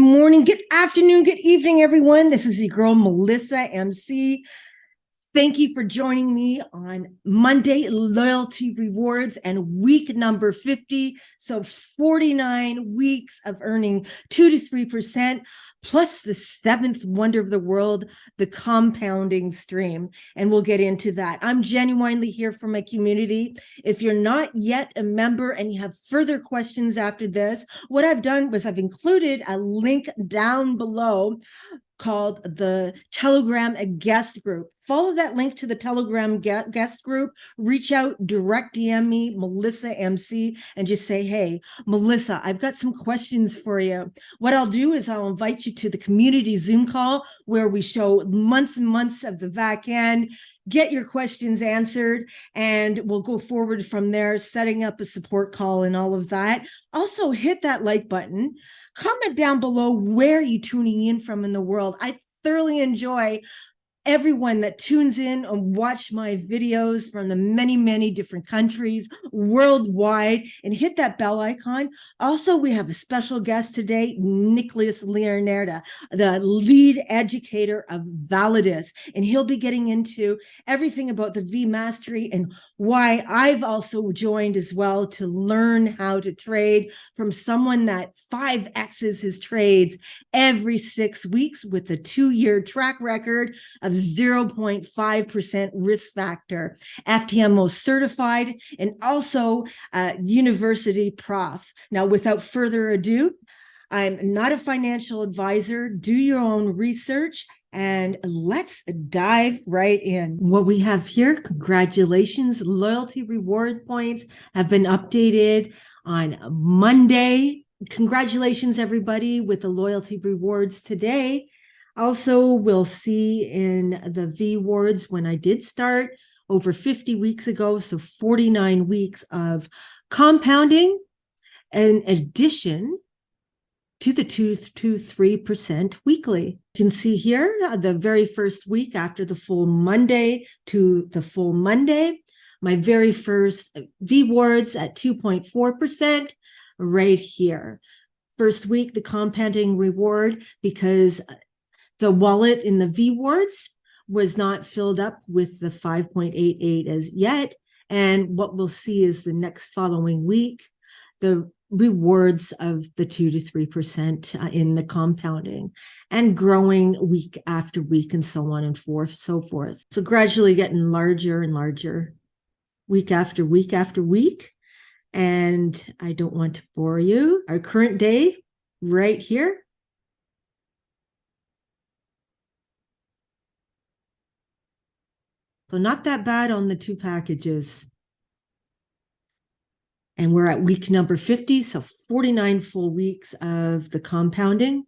morning, good afternoon, good evening, everyone. This is your girl, Melissa MC. Thank you for joining me on Monday Loyalty Rewards and week number 50. So 49 weeks of earning 2 to 3%, plus the seventh wonder of the world, the compounding stream. And we'll get into that. I'm genuinely here for my community. If you're not yet a member and you have further questions after this, what I've done was I've included a link down below called the Telegram guest group. Follow that link to the Telegram guest group, reach out, direct DM me, Melissa MC, and just say, hey, Melissa, I've got some questions for you. What I'll do is I'll invite you to the community Zoom call where we show months and months of the back end, get your questions answered, and we'll go forward from there, setting up a support call and all of that. Also, hit that like button. Comment down below where you're tuning in from in the world. I thoroughly enjoy everyone that tunes in and watch my videos from the many different countries worldwide, and hit that bell icon. Also, we have a special guest today, Nicholas Leonarda, the lead educator of VALIDUS, and he'll be getting into everything about the V Mastery and why I've also joined as well to learn how to trade from someone that 5X's his trades every 6 weeks with a 2-year track record of 0.5% risk factor, FTMO certified, and also university prof. Now, without further ado, I'm not a financial advisor. Do your own research, and let's dive right in. What we have here, congratulations, loyalty reward points have been updated on Monday. Congratulations, everybody, with the loyalty rewards today. Also, we'll see in the V wards when I did start over 50 weeks ago, so 49 weeks of compounding in addition to the 2 to 3% weekly. You can see here the very first week after the full Monday to the full Monday, my very first V wards at 2.4% right here. First week, the compounding reward, because the wallet in the V wards was not filled up with the 5.88 as yet. And what we'll see is the next following week, the rewards of the 2 to 3% in the compounding and growing week after week and so on and so forth. So gradually getting larger and larger week after week after week. And I don't want to bore you. Our current day right here. So not that bad on the 2 packages. And we're at week number 50, so 49 full weeks of the compounding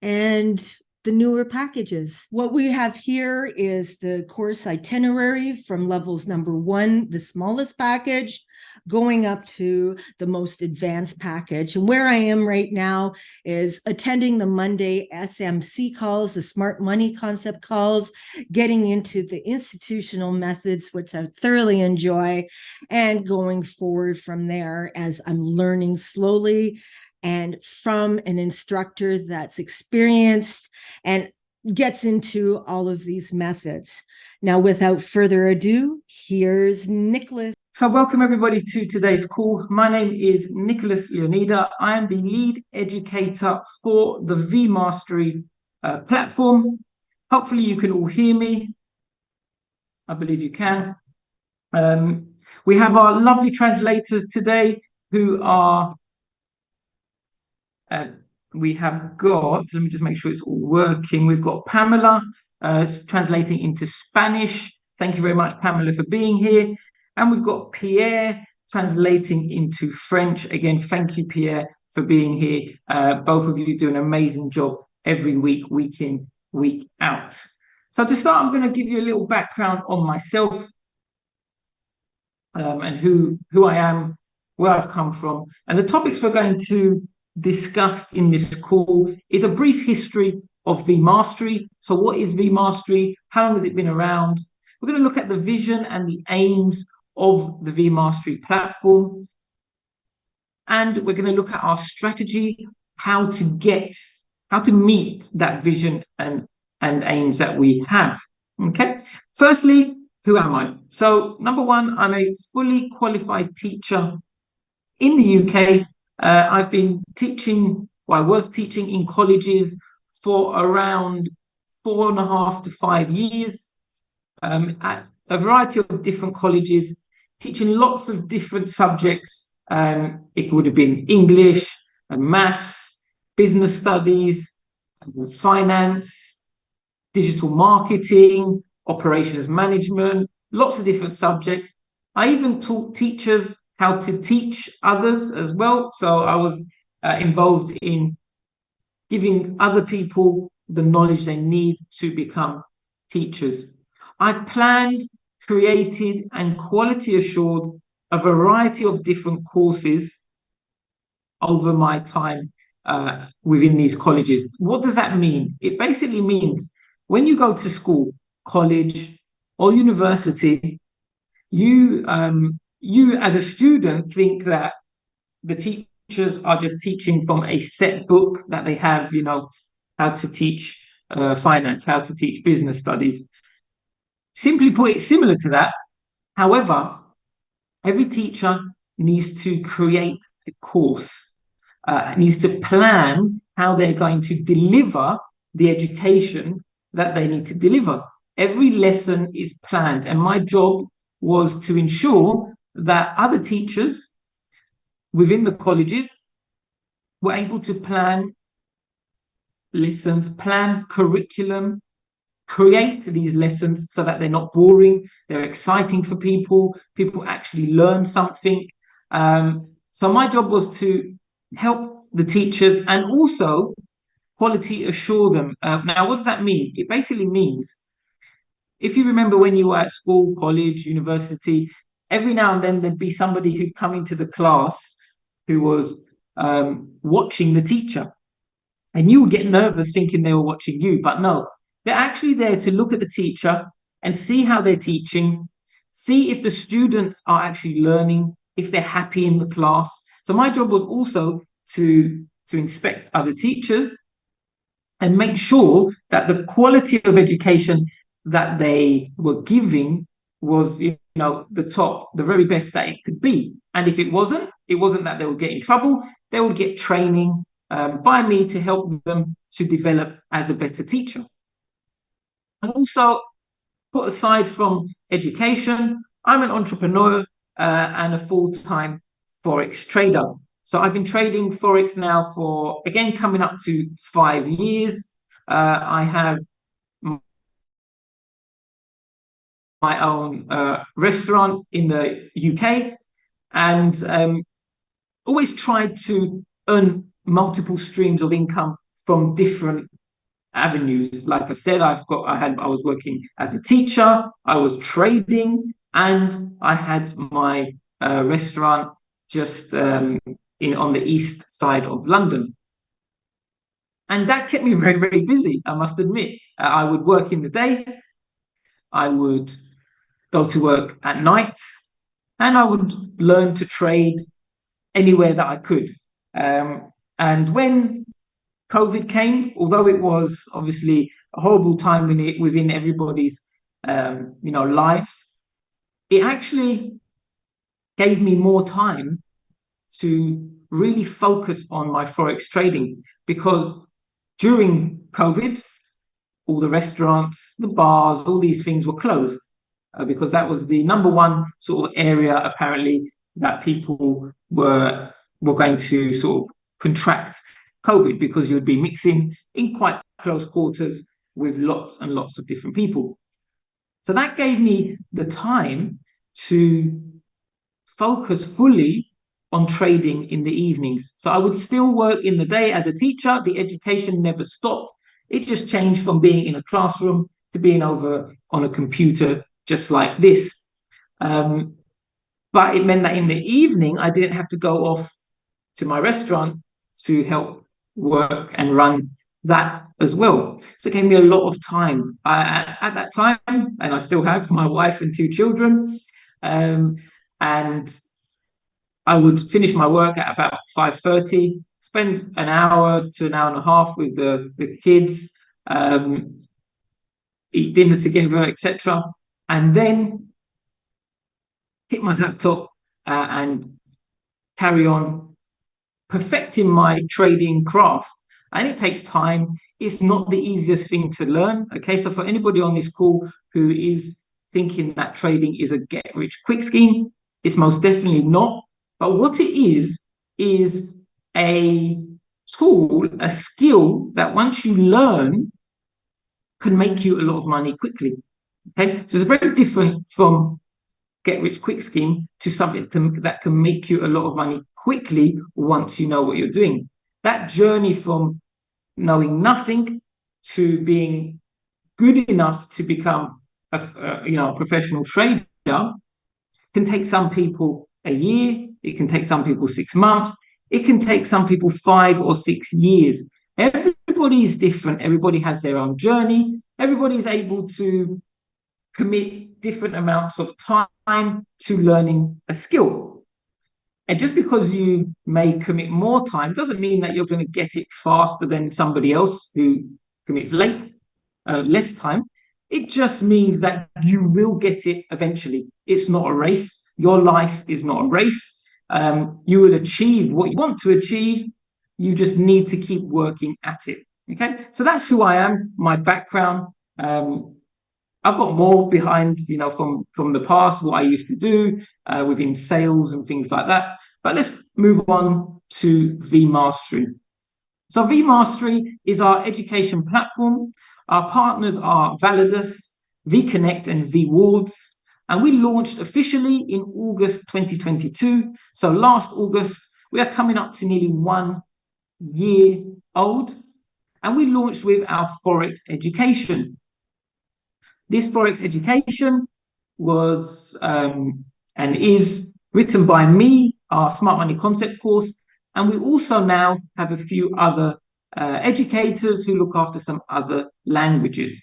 and the newer packages. What we have here is the course itinerary from levels number 1, the smallest package, going up to the most advanced package. And where I am right now is attending the Monday SMC calls, the smart money concept calls, getting into the institutional methods, which I thoroughly enjoy, and going forward from there as I'm learning slowly and from an instructor that's experienced and gets into all of these methods. Now, without further ado, here's Nicholas. So welcome everybody to today's call. My name is Nicholas Leonida. I am the lead educator for the V Mastery platform. Hopefully you can all hear me. I believe you can. We have our lovely translators today who are we have got, let me just make sure it's all working. We've got Pamela translating into Spanish. Thank you very much, Pamela, for being here. And we've got Pierre translating into French. Again, thank you, Pierre, for being here. Both of you do an amazing job every week, week in, week out. So to start, I'm going to give you a little background on myself and who I am, where I've come from. And the topics we're going to discuss in this call is a brief history of V Mastery. So what is V Mastery? How long has it been around? We're going to look at the vision and the aims of the V Mastery platform. And we're going to look at our strategy, how to get meet that vision and aims that we have. Okay, firstly, who am I? So number one, I'm a fully qualified teacher in the UK. I've been teaching, well, I was teaching in colleges for around 4.5 to 5 years, at a variety of different colleges, teaching lots of different subjects. It would have been English and maths, business studies, finance, digital marketing, operations management, lots of different subjects. I even taught teachers how to teach others as well. So I was involved in giving other people the knowledge they need to become teachers. I've planned, created, and quality assured a variety of different courses over my time within these colleges. What does that mean? It basically means when you go to school, college, or university, you as a student think that the teachers are just teaching from a set book that they have, how to teach finance, how to teach business studies. Simply put, it's similar to that. However, every teacher needs to create a course, needs to plan how they're going to deliver the education that they need to deliver. Every lesson is planned, and my job was to ensure that other teachers within the colleges were able to plan lessons, plan curriculum, create these lessons so that they're not boring, they're exciting for people, people actually learn something. So my job was to help the teachers and also quality assure them. Now, what does that mean? It basically means, if you remember when you were at school, college, university, every now and then there'd be somebody who'd come into the class who was watching the teacher. And you would get nervous thinking they were watching you, but no, they're actually there to look at the teacher and see how they're teaching, see if the students are actually learning, if they're happy in the class. So my job was also to inspect other teachers and make sure that the quality of education that they were giving was, the top, the very best that it could be. And if it wasn't that they would get in trouble. They would get training by me to help them to develop as a better teacher. And also, put aside from education, I'm an entrepreneur and a full-time Forex trader. So I've been trading Forex now for, again, coming up to 5 years. I have my own restaurant in the UK, and always tried to earn multiple streams of income from different avenues. Like I said, I was working as a teacher, I was trading, and I had my restaurant just on the east side of London. And that kept me very, very busy, I must admit. I would work in the day, I would go to work at night, and I would learn to trade anywhere that I could. And when COVID came, although it was obviously a horrible time within everybody's lives, it actually gave me more time to really focus on my Forex trading, because during COVID, all the restaurants, the bars, all these things were closed because that was the number one sort of area apparently that people were going to sort of contract COVID, because you would be mixing in quite close quarters with lots and lots of different people. So that gave me the time to focus fully on trading in the evenings. So I would still work in the day as a teacher. The education never stopped. It just changed from being in a classroom to being over on a computer just like this. But it meant that in the evening, I didn't have to go off to my restaurant to help work and run that as well. So it gave me a lot of time. At that time, and I still have my wife and 2 children, and I would finish my work at about 5:30, spend an hour to an hour and a half with the kids, eat dinner together, etc., and then hit my laptop and carry on perfecting my trading craft. And it takes time. It's not the easiest thing to learn. Okay, so for anybody on this call who is thinking that trading is a get rich quick scheme, it's most definitely not. But what it is a tool, a skill that once you learn can make you a lot of money quickly. Okay, so it's very different from get rich quick scheme to something that can make you a lot of money quickly once you know what you're doing. That journey from knowing nothing to being good enough to become a professional trader can take some people a year, it can take some people 6 months, it can take some people 5 or 6 years. Everybody is different. Everybody has their own journey. Everybody is able to commit different amounts of time to learning a skill. And just because you may commit more time doesn't mean that you're going to get it faster than somebody else who commits less time. It just means that you will get it eventually. It's not a race. Your life is not a race. You will achieve what you want to achieve. You just need to keep working at it. Okay, so that's who I am, my background. I've got more behind, from the past, what I used to do within sales and things like that. But let's move on to vMastery. So vMastery is our education platform. Our partners are VALIDUS, vConnect, and vWards. And we launched officially in August 2022. So last August, we are coming up to nearly 1 year old. And we launched with our Forex education. This Forex education was and is written by me, our Smart Money Concept course, and we also now have a few other educators who look after some other languages.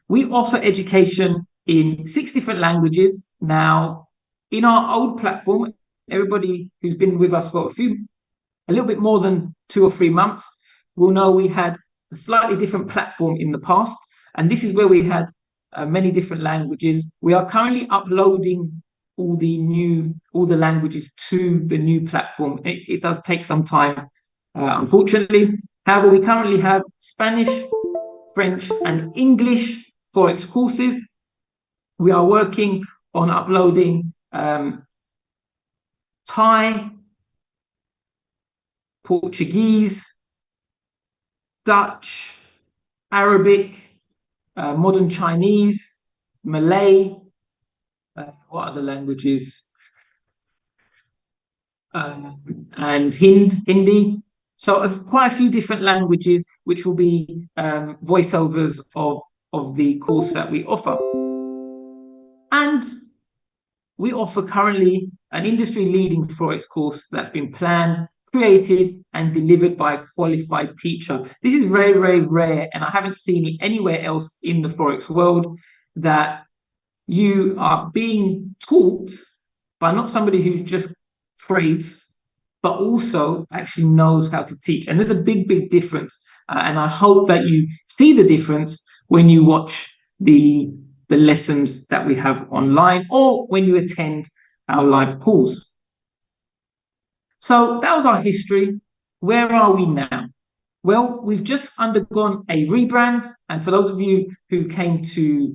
We offer education in 6 different languages. Now, in our old platform, everybody who's been with us for a little bit more than 2 or 3 months will know we had a slightly different platform in the past, and this is where we had many different languages. We are currently uploading all the languages to the new platform. It does take some time, unfortunately. However, we currently have Spanish, French, and English Forex courses. We are working on uploading Thai, Portuguese, Dutch, Arabic, modern Chinese, Malay, what other languages? And Hindi. So quite a few different languages, which will be voiceovers of the course that we offer. And we offer currently an industry-leading Forex course that's been planned, created, and delivered by a qualified teacher. This is very, very rare, and I haven't seen it anywhere else in the Forex world, that you are being taught by not somebody who just trades, but also actually knows how to teach. And there's a big, big difference. And I hope that you see the difference when you watch the lessons that we have online or when you attend our live calls. So that was our history. Where are we now? Well, we've just undergone a rebrand. And for those of you who came to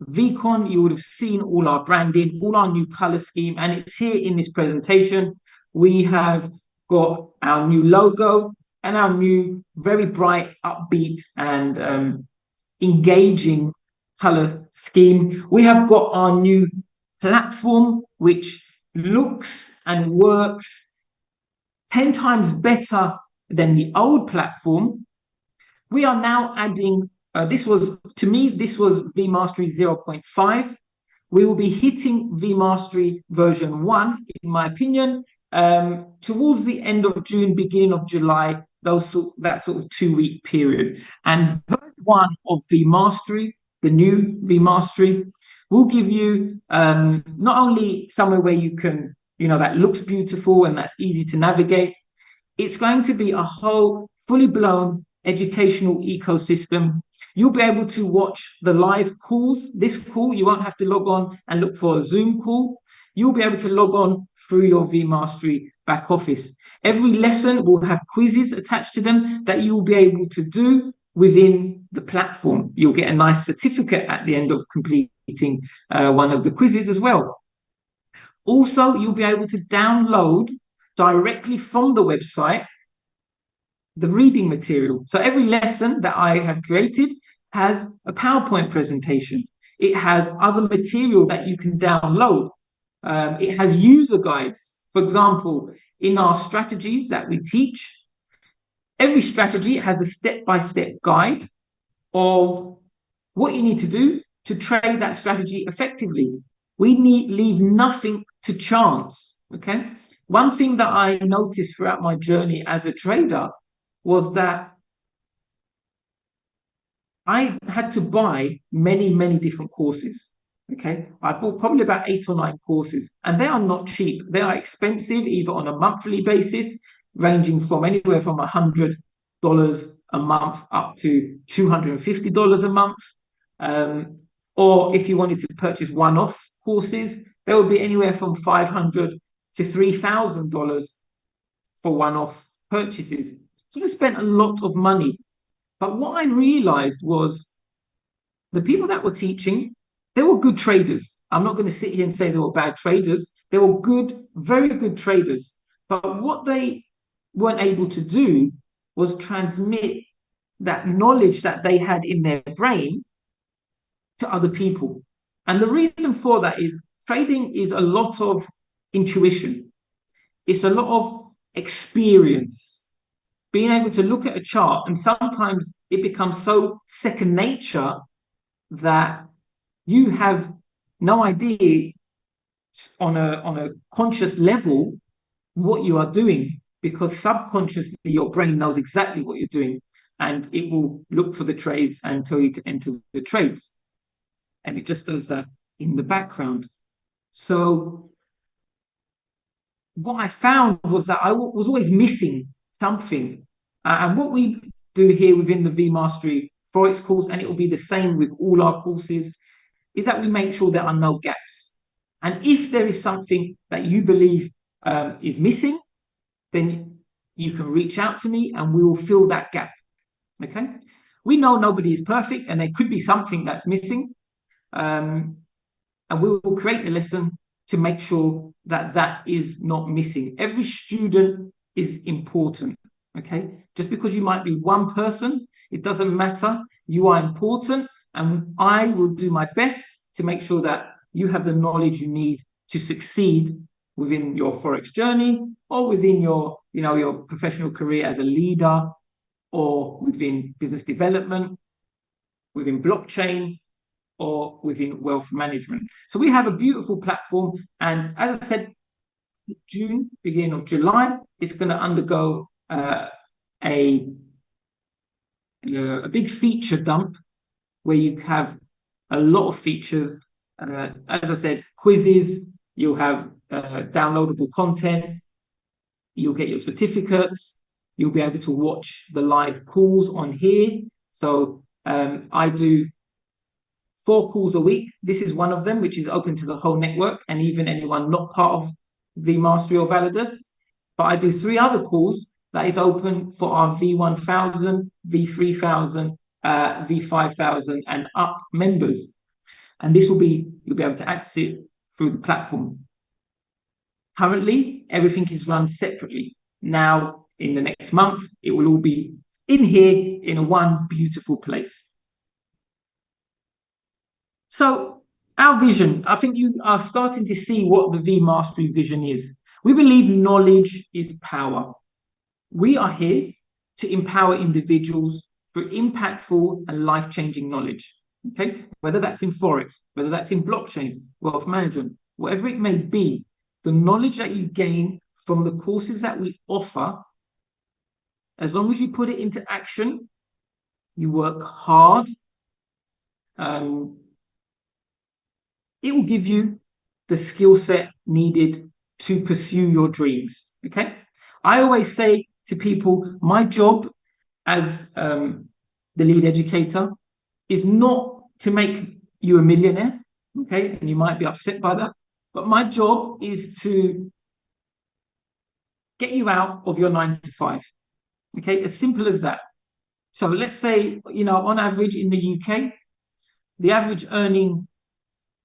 VCon, you would have seen all our branding, all our new color scheme, and it's here in this presentation. We have got our new logo and our new very bright, upbeat, and engaging color scheme. We have got our new platform, which looks and works 10 times better than the old platform. We are now adding, this was vMastery 0.5. We will be hitting vMastery version 1, in my opinion, towards the end of June, beginning of July, that sort of 2-week period. And version 1 of vMastery, the new vMastery, will give you not only somewhere where you can, that looks beautiful and that's easy to navigate. It's going to be a whole fully blown educational ecosystem. You'll be able to watch the live calls. This call, you won't have to log on and look for a Zoom call. You'll be able to log on through your vMastery back office. Every lesson will have quizzes attached to them that you will be able to do within the platform. You'll get a nice certificate at the end of completing one of the quizzes as well. Also, you'll be able to download directly from the website the reading material. So every lesson that I have created has a PowerPoint presentation. It has other material that you can download. It has user guides. For example, in our strategies that we teach, every strategy has a step-by-step guide of what you need to do to trade that strategy effectively. We leave nothing to chance, okay? One thing that I noticed throughout my journey as a trader was that I had to buy many, many different courses. Okay, I bought probably about 8 or 9 courses, and they are not cheap. They are expensive, either on a monthly basis, ranging from anywhere from $100 a month up to $250 a month. Or if you wanted to purchase one-off courses, they would be anywhere from $500 to $3,000 for one-off purchases. So I spent a lot of money. But what I realized was the people that were teaching, they were good traders. I'm not going to sit here and say they were bad traders. They were good, very good traders. But what they weren't able to do was transmit that knowledge that they had in their brain to other people. And the reason for that is trading is a lot of intuition. It's a lot of experience. Being able to look at a chart, and sometimes it becomes so second nature that you have no idea on a conscious level what you are doing, because subconsciously your brain knows exactly what you're doing, and it will look for the trades and tell you to enter the trades, and it just does that in the background. So what I found was that I was always missing something. And what we do here within the vMastery Forex course, and it will be the same with all our courses, is that we make sure there are no gaps. And if there is something that you believe is missing, then you can reach out to me and we will fill that gap. Okay? We know nobody is perfect and there could be something that's missing. And we will create a lesson to make sure that that is not missing. Every student is important. Okay, just because you might be one person, it doesn't matter. You are important, and I will do my best to make sure that you have the knowledge you need to succeed within your Forex journey, or within your, your professional career as a leader, or within business development, within blockchain, or within wealth management. So we have a beautiful platform, and as I said, June, beginning of July, it's going to undergo a big feature dump where you have a lot of features. As I said, quizzes, you'll have downloadable content, you'll get your certificates, you'll be able to watch the live calls on here. So I do 4 calls a week. This is one of them, which is open to the whole network and even anyone not part of vMastery or VALIDUS. But I do 3 other calls that is open for our V1000, V3000, V5000 and up members. And this will be, you'll be able to access it through the platform. Currently, everything is run separately. Now, in the next month, it will all be in here in one beautiful place. So our vision, I think you are starting to see what the vMastery vision is. We believe knowledge is power. We are here to empower individuals through impactful and life-changing knowledge. Okay, whether that's in Forex, whether that's in blockchain, wealth management, whatever it may be, the knowledge that you gain from the courses that we offer, as long as you put it into action, you work hard, it will give you the skill set needed to pursue your dreams. Okay, I always say to people, my job as the lead educator is not to make you a millionaire, okay? And you might be upset by that, but my job is to get you out of your 9 to 5, okay? As simple as that. So let's say, on average in the UK, the average earning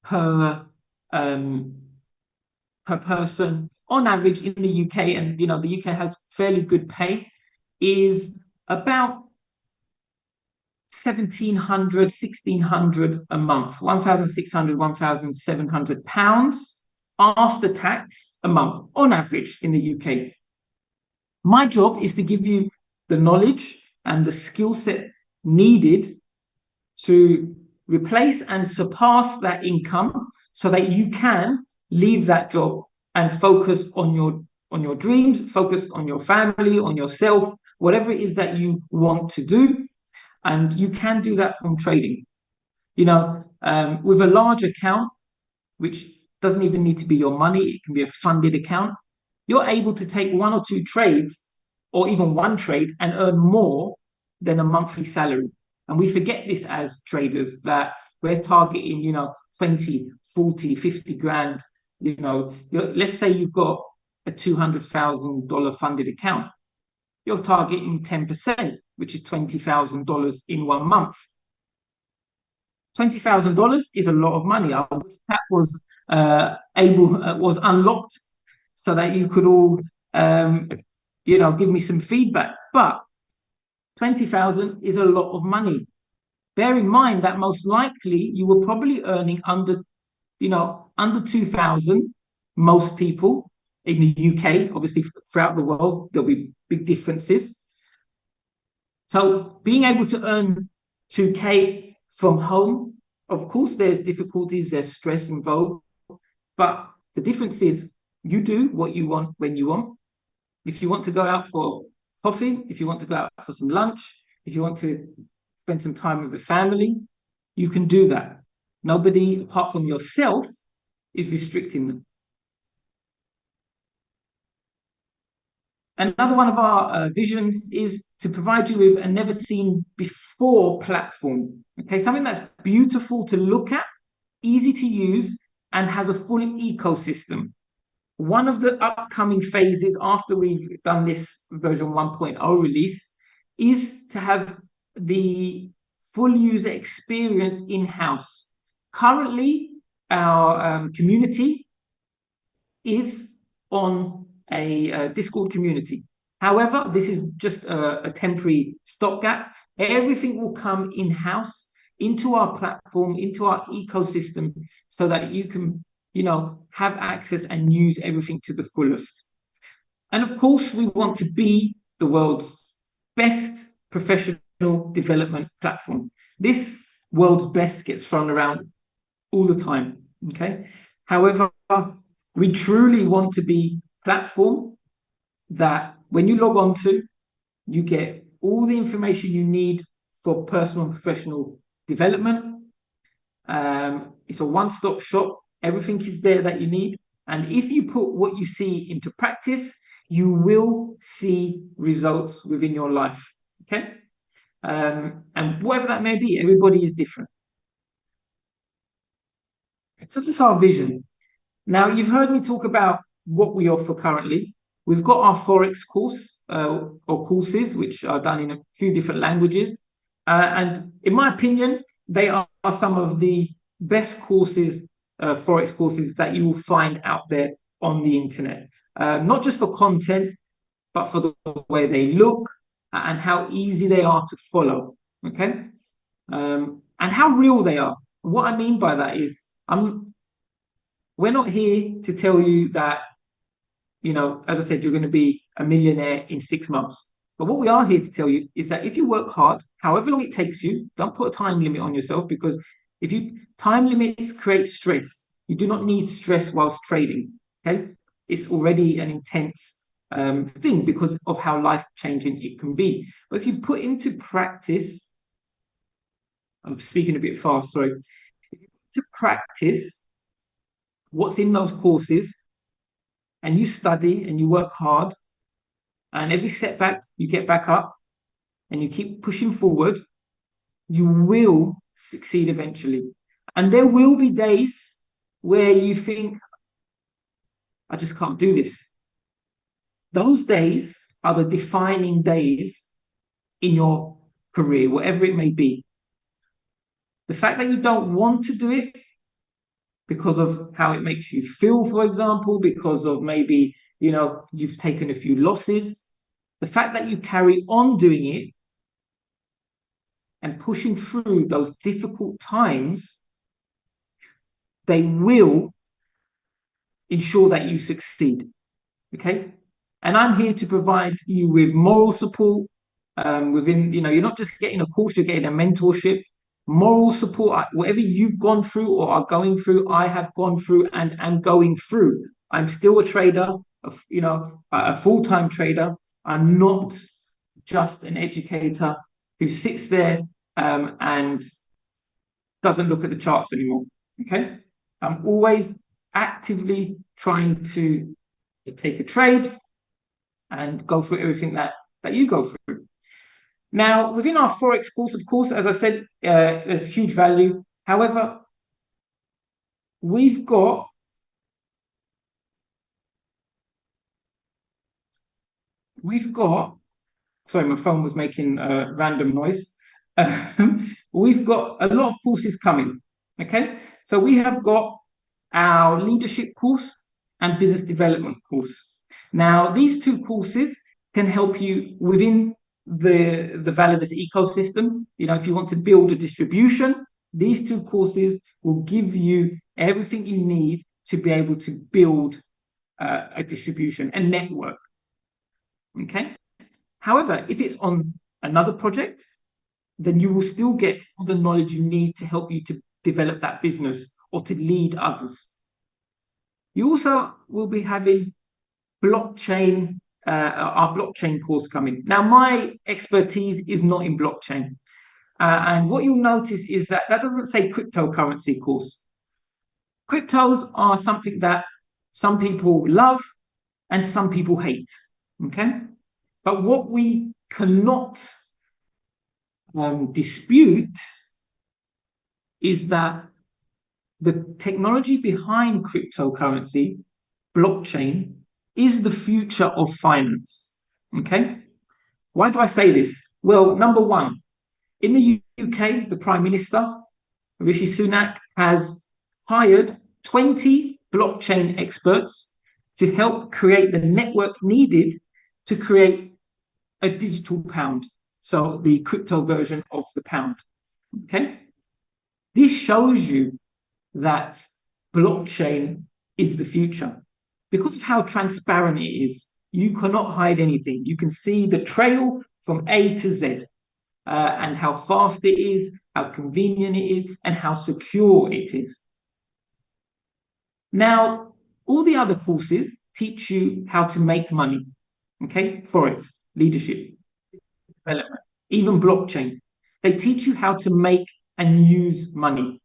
per person on average in the UK, and the UK has fairly good pay, is about 1,700, 1,600 a month, 1,600, 1,700 pounds after tax a month on average in the UK. My job is to give you the knowledge and the skill set needed to replace and surpass that income so that you can leave that job and focus on your dreams, focus on your family, on yourself, whatever it is that you want to do. And you can do that from trading. With a large account, which doesn't even need to be your money, it can be a funded account, you're able to take 1 or 2 trades or even one trade and earn more than a monthly salary. And we forget this as traders, that we're targeting, 20, 40, 50 grand. Let's say you've got a $200,000 funded account. You're targeting 10%, which is $20,000 in 1 month. $20,000 is a lot of money. I wish that was was unlocked so that you could all, give me some feedback. But 20,000 is a lot of money. Bear in mind that most likely you were probably earning under 2,000. Most people in the UK, obviously throughout the world, there'll be big differences. So being able to earn 2K from home, of course, there's difficulties, there's stress involved, but the difference is you do what you want when you want. If you want to go out for coffee, if you want to go out for some lunch, if you want to spend some time with the family, you can do that. Nobody, apart from yourself, is restricting them. Another one of our visions is to provide you with a never seen before platform. Okay, something that's beautiful to look at, easy to use, and has a full ecosystem. One of the upcoming phases after we've done this version 1.0 release is to have the full user experience in-house. Currently, our community is on a Discord community. However, this is just a temporary stopgap. Everything will come in-house into our platform, into our ecosystem, so that you can, have access and use everything to the fullest. And of course, we want to be the world's best professional development platform. This world's best gets thrown around all the time, okay? However, we truly want to be a platform that when you log on to, you get all the information you need for personal and professional development. It's a one-stop shop. Everything is there that you need. And if you put what you see into practice, you will see results within your life, okay? And whatever that may be, everybody is different. So that's our vision. Now, you've heard me talk about what we offer currently. We've got our Forex course or courses, which are done in a few different languages. And in my opinion, they are some of the best courses, Forex courses that you will find out there on the internet. Not just for content, but for the way they look and how easy they are to follow, okay? And how real they are. What I mean by that is, we're not here to tell you that, as I said, you're going to be a millionaire in 6 months. But what we are here to tell you is that if you work hard, however long it takes you, don't put a time limit on yourself, because time limits create stress. You do not need stress whilst trading, okay? It's already an intense thing because of how life-changing it can be. But if you put into practice, I'm speaking a bit fast, sorry. To practice what's in those courses, and you study and you work hard, and every setback you get back up and you keep pushing forward, you will succeed eventually. And there will be days where you think, I just can't do this. Those days are the defining days in your career, whatever it may be. The fact that you don't want to do it because of how it makes you feel, for example, because of maybe, you've taken a few losses, the fact that you carry on doing it and pushing through those difficult times, they will ensure that you succeed. Okay? And I'm here to provide you with moral support. You're not just getting a course, you're getting a mentorship, moral support. Whatever you've gone through or are going through, I have gone through and am going through. I'm still a trader, a full-time trader. I'm not just an educator who sits there and doesn't look at the charts anymore. Okay? I'm always actively trying to take a trade and go through everything that you go through. Now, within our Forex course, of course, as I said, there's huge value. However, we've got sorry, my phone was making a random noise. We've got a lot of courses coming. Okay, so we have got our leadership course and business development course. Now, these two courses can help you within the VALIDUS ecosystem. If you want to build a distribution, these two courses will give you everything you need to be able to build a distribution, a network. Okay. However, if it's on another project, then you will still get all the knowledge you need to help you to develop that business or to lead others. You also will be having blockchain, our blockchain course coming. Now, my expertise is not in blockchain. And what you'll notice is that doesn't say cryptocurrency course. Cryptos are something that some people love and some people hate. Okay? But what we cannot dispute is that the technology behind cryptocurrency, blockchain, is the future of finance. Okay? Why do I say this? Well, number one, in the UK, the Prime Minister, Rishi Sunak, has hired 20 blockchain experts to help create the network needed to create a digital pound. So the crypto version of the pound. Okay? This shows you that blockchain is the future. Because of how transparent it is, you cannot hide anything. You can see the trail from A to Z, and how fast it is, how convenient it is, and how secure it is. Now, all the other courses teach you how to make money. Okay? Forex, leadership, development, even blockchain. They teach you how to make and use money.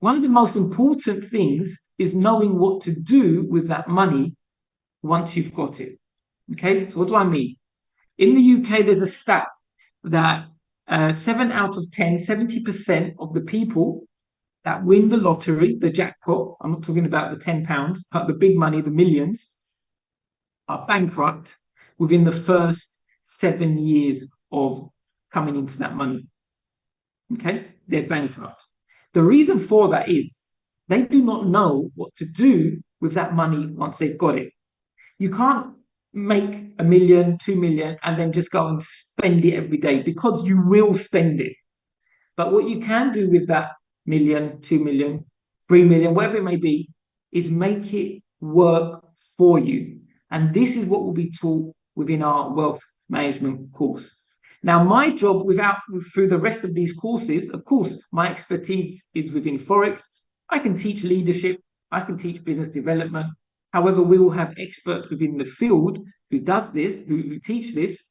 One of the most important things is knowing what to do with that money once you've got it. Okay, so what do I mean? In the UK, there's a stat that 7 out of 10, 70% of the people that win the lottery, the jackpot, I'm not talking about the £10, but the big money, the millions, are bankrupt within the first 7 years of coming into that money. Okay, they're bankrupt. The reason for that is they do not know what to do with that money once they've got it. You can't make 1 million, 2 million, and then just go and spend it every day, because you will spend it. But what you can do with that 1 million, 2 million, 3 million, whatever it may be, is make it work for you. And this is what will be taught within our wealth management course. Now, my job through the rest of these courses, of course, my expertise is within Forex. I can teach leadership. I can teach business development. However, we will have experts within the field who teach this.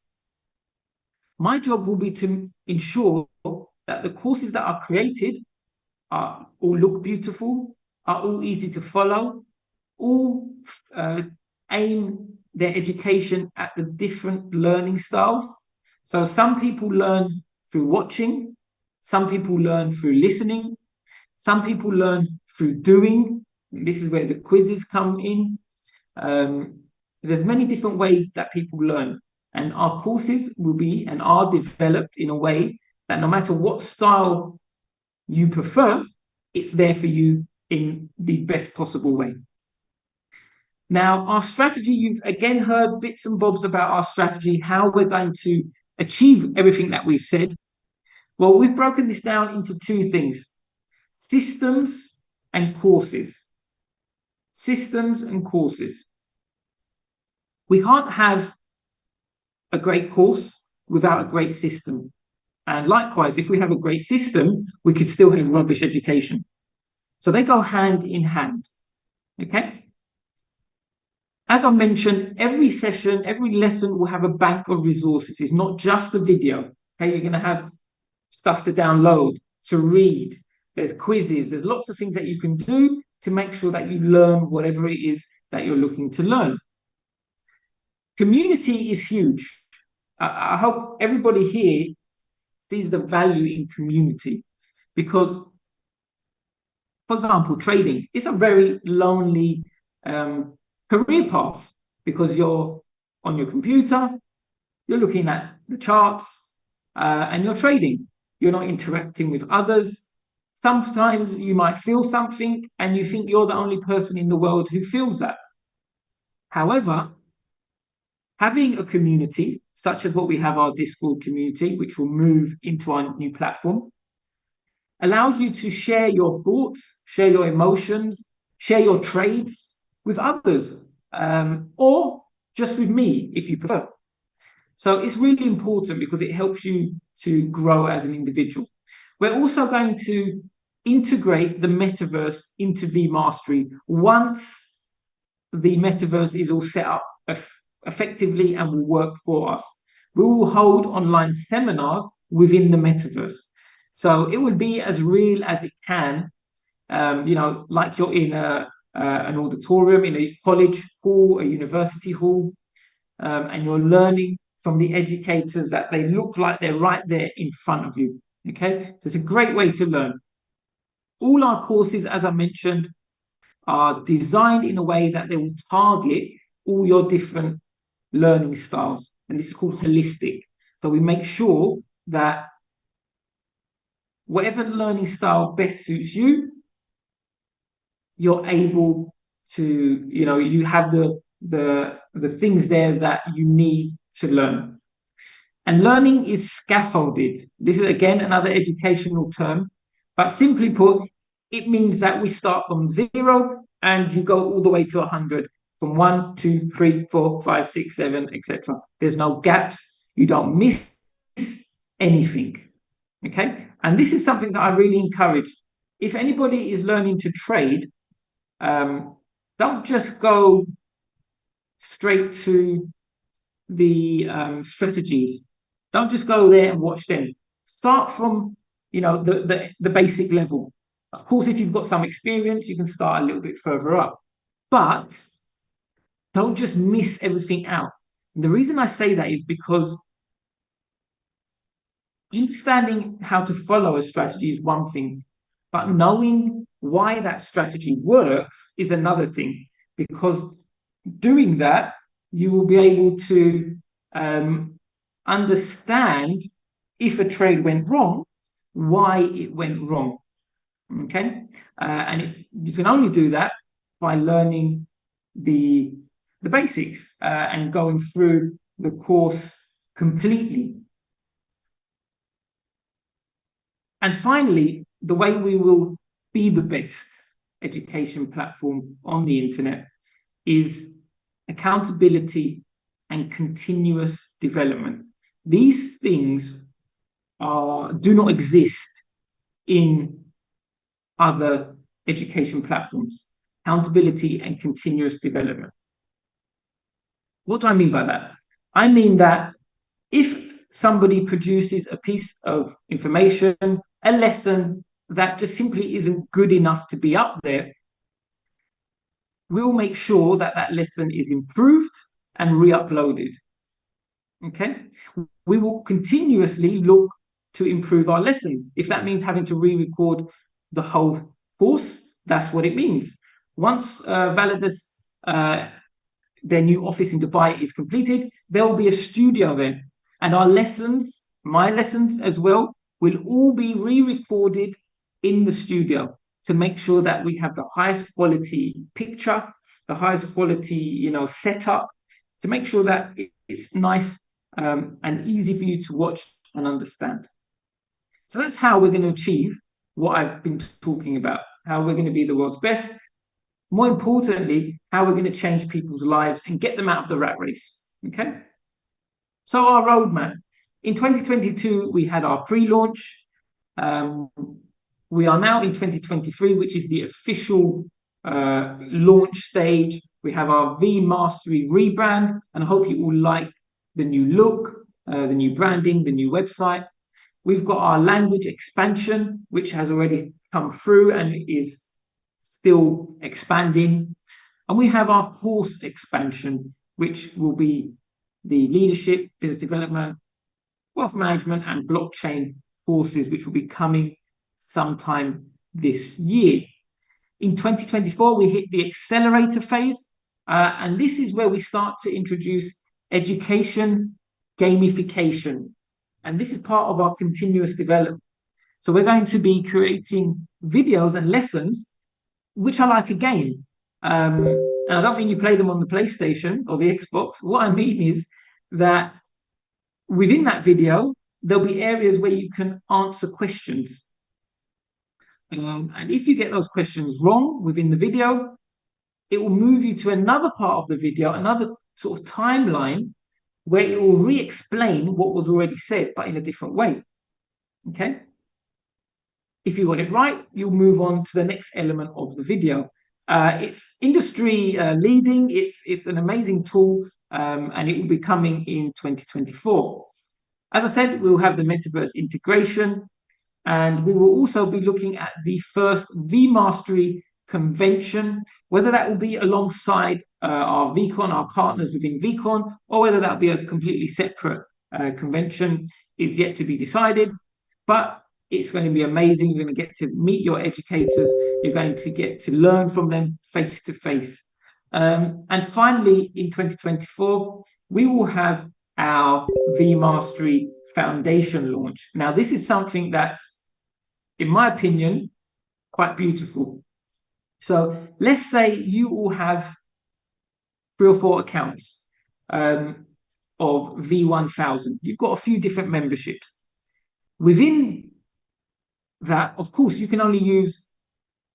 My job will be to ensure that the courses that are created all look beautiful, are all easy to follow, all aim their education at the different learning styles. So some people learn through watching, some people learn through listening, some people learn through doing. This is where the quizzes come in. There's many different ways that people learn, and our courses will be and are developed in a way that no matter what style you prefer, it's there for you in the best possible way. Now, our strategy, you've again heard bits and bobs about our strategy, how we're going to achieve everything that we've said. Well, we've broken this down into two things: systems and courses. Systems and courses. We can't have a great course without a great system. And likewise, if we have a great system, we could still have rubbish education. So they go hand in hand. Okay? As I mentioned, every session, every lesson will have a bank of resources. It's not just a video. Okay, you're going to have stuff to download, to read. There's quizzes. There's lots of things that you can do to make sure that you learn whatever it is that you're looking to learn. Community is huge. I hope everybody here sees the value in community, because, for example, trading is a very lonely career path, because you're on your computer, you're looking at the charts, and you're trading. You're not interacting with others. Sometimes you might feel something and you think you're the only person in the world who feels that. However, having a community, such as what we have, our Discord community, which will move into our new platform, allows you to share your thoughts, share your emotions, share your trades with others, or just with me, if you prefer. So it's really important because it helps you to grow as an individual. We're also going to integrate the metaverse into vMastery once the metaverse is all set up effectively and will work for us. We will hold online seminars within the metaverse. So it will be as real as it can, like you're in an auditorium, in a college hall, a university hall, and you're learning from the educators that they look like they're right there in front of you. Okay, so it's a great way to learn. All our courses, as I mentioned, are designed in a way that they will target all your different learning styles, and this is called holistic. So we make sure that whatever learning style best suits you, you're able to, you have the things there that you need to learn. And learning is scaffolded. This is again another educational term, but simply put, it means that we start from 0 and you go all the way to 100, from 1, 2, 3, 4, 5, 6, 7, etc. There's no gaps. You don't miss anything. Okay, and this is something that I really encourage. If anybody is learning to trade, don't just go straight to the strategies. Don't just go there and watch them. Start from the basic level. Of course, if you've got some experience, you can start a little bit further up, but don't just miss everything out. And the reason I say that is because understanding how to follow a strategy is one thing, but knowing why that strategy works is another thing, because doing that, you will be able to understand if a trade went wrong, why it went wrong. Okay, and you can only do that by learning the basics and going through the course completely. And finally, the way we will be the best education platform on the internet is accountability and continuous development. These things do not exist in other education platforms. Accountability and continuous development. What do I mean by that? I mean that if somebody produces a piece of information, a lesson that just simply isn't good enough to be up there, we'll make sure that that lesson is improved and re-uploaded. Okay, we will continuously look to improve our lessons. If that means having to re-record the whole course, that's what it means. Once VALIDUS, their new office in Dubai, is completed, there will be a studio there, and our lessons, my lessons as well, will all be re-recorded in the studio to make sure that we have the highest quality picture, the highest quality, setup, to make sure that it's nice and easy for you to watch and understand. So that's how we're going to achieve what I've been talking about, how we're going to be the world's best. More importantly, how we're going to change people's lives and get them out of the rat race. Okay. So our roadmap. In 2022, we had our pre-launch. We are now in 2023, which is the official launch stage. We have our V Mastery rebrand, and I hope you all like the new look, the new branding, the new website. We've got our language expansion, which has already come through and is still expanding. And we have our course expansion, which will be the leadership, business development, wealth management, and blockchain courses, which will be coming sometime this year. In 2024, we hit the accelerator phase, and this is where we start to introduce education gamification. And this is part of our continuous development. So we're going to be creating videos and lessons which are like a game. And I don't mean you play them on the PlayStation or the Xbox. What I mean is that within that video, there'll be areas where you can answer questions. And if you get those questions wrong within the video, it will move you to another part of the video, another sort of timeline, where it will re-explain what was already said, but in a different way. Okay? If you got it right, you'll move on to the next element of the video. It's industry leading. It's an amazing tool, and it will be coming in 2024. As I said, we'll have the metaverse integration, and we will also be looking at the first V-Mastery convention, whether that will be alongside our VCon, our partners within VCon, or whether that will be a completely separate convention is yet to be decided. But it's going to be amazing. You're going to get to meet your educators. You're going to get to learn from them face to face. And finally, in 2024, we will have our V-Mastery Foundation launch. Now, this is something that's, in my opinion, quite beautiful. So let's say you all have 3 or 4 accounts of V1000. You've got a few different memberships. Within that, of course, you can only use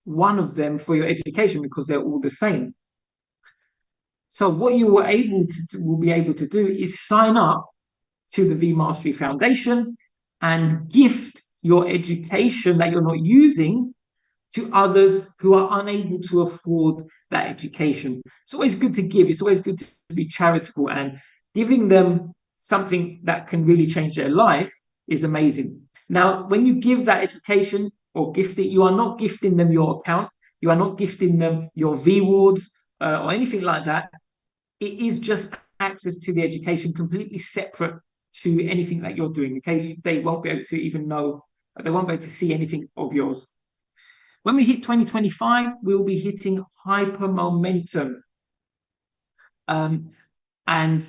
one of them for your education because they're all the same. So what you will be able to do is sign up to the V-Mastery Foundation and gift your education that you're not using to others who are unable to afford that education. It's always good to give. It's always good to be charitable, and giving them something that can really change their life is amazing. Now, when you give that education or gift it, you are not gifting them your account. You are not gifting them your V-Wards or anything like that. It is just access to the education, completely separate to anything that you're doing. Okay, they won't be able to even know, they won't be able to see anything of yours. When we hit 2025, we'll be hitting hyper momentum. And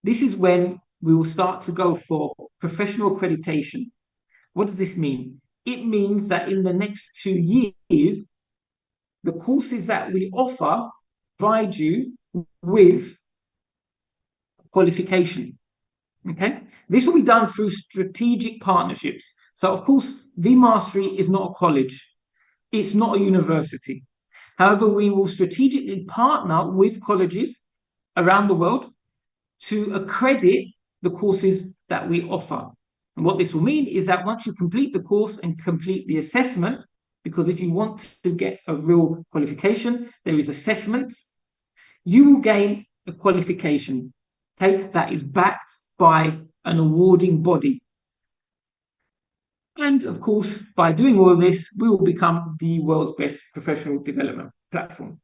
this is when we will start to go for professional accreditation. What does this mean? It means that in the next 2 years, the courses that we offer provide you with qualification. Okay, this will be done through strategic partnerships. So, of course, V-Mastery is not a college. It's not a university. However, we will strategically partner with colleges around the world to accredit the courses that we offer. And what this will mean is that once you complete the course and complete the assessment, because if you want to get a real qualification, there is assessments, you will gain a qualification, okay, that is backed by an awarding body. And of course, by doing all of this, we will become the world's best professional development platform.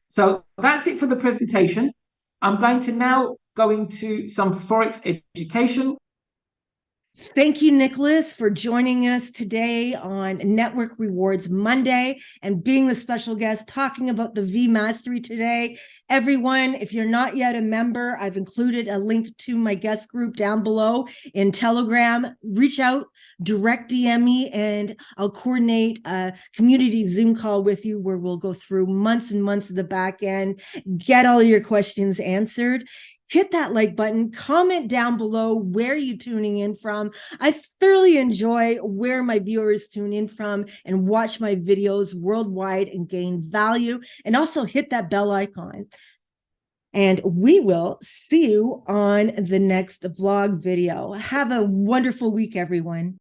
So that's it for the presentation. I'm going to now go into some Forex education. Thank you, Nicholas, for joining us today on Network Rewards Monday and being the special guest talking about the V Mastery today. Everyone, if you're not yet a member, I've included a link to my guest group down below in Telegram. Reach out, direct DM me, and I'll coordinate a community Zoom call with you where we'll go through months and months of the back end, get all your questions answered. Hit that like button, comment down below where you're tuning in from. I thoroughly enjoy where my viewers tune in from and watch my videos worldwide and gain value. And also hit that bell icon. And we will see you on the next vlog video. Have a wonderful week, everyone.